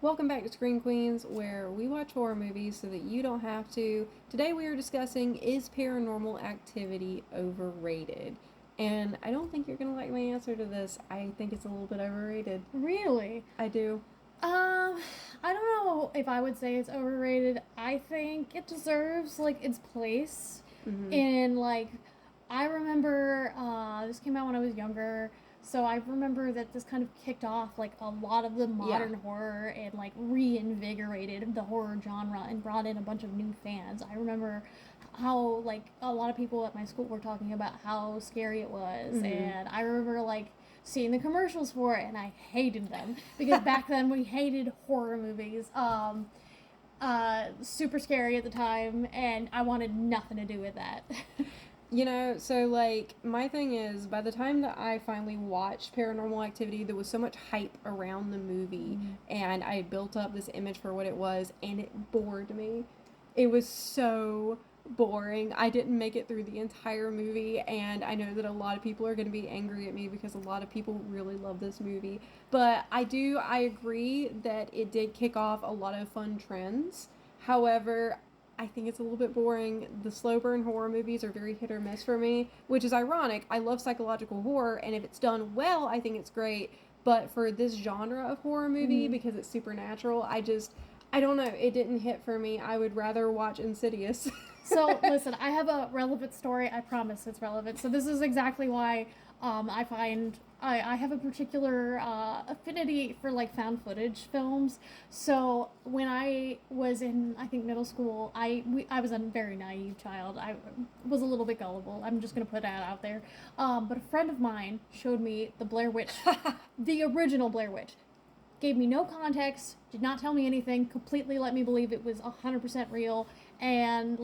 Welcome back to Screen Queens, where we watch horror movies so that you don't have to. Today we are discussing, is Paranormal Activity overrated? And I don't think you're going to like my answer to this. I think it's a little bit overrated. Really? I do. I don't know if I would say it's overrated. I think it deserves its place Mm-hmm. in I remember this came out when I was younger, so I remember that this kind of kicked off a lot of the Yeah. modern horror and reinvigorated the horror genre and brought in a bunch of new fans. I remember how a lot of people at my school were talking about how scary it was, Mm-hmm. and I remember seeing the commercials for it, and I hated them because back then we hated horror movies. Super scary at the time, and I wanted nothing to do with that. My thing is, by the time that I finally watched Paranormal Activity, there was so much hype around the movie, and I had built up this image for what it was, and it bored me. It was so boring. I didn't make it through the entire movie, and I know that a lot of people are going to be angry at me because a lot of people really love this movie. But I agree that it did kick off a lot of fun trends. However, I think it's a little bit boring. The slow burn horror movies are very hit or miss for me, which is ironic. I love psychological horror, and if it's done well, I think it's great. But for this genre of horror movie, Mm-hmm. because it's supernatural, I don't know. It didn't hit for me. I would rather watch Insidious. So listen, I have a relevant story. I promise it's relevant. So this is exactly why I find I have a particular affinity for found footage films. So when I was in I think middle school, I was a very naive child. I was a little bit gullible. I'm just gonna put that out there. But a friend of mine showed me the Blair Witch, the original Blair Witch, gave me no context, did not tell me anything, completely let me believe it was 100% real. And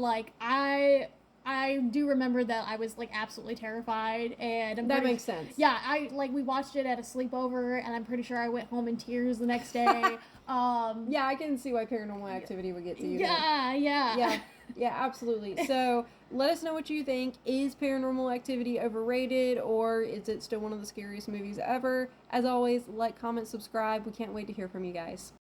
I do remember that I was absolutely terrified, and That makes sense. yeah, I we watched it at a sleepover, and I'm pretty sure I went home in tears the next day. Yeah, I can see why Paranormal Activity would get to you then. Yeah, yeah. Yeah, yeah, absolutely. So let us know what you think. Is Paranormal Activity overrated, or is it still one of the scariest movies ever? As always, like, comment, subscribe. We can't wait to hear from you guys.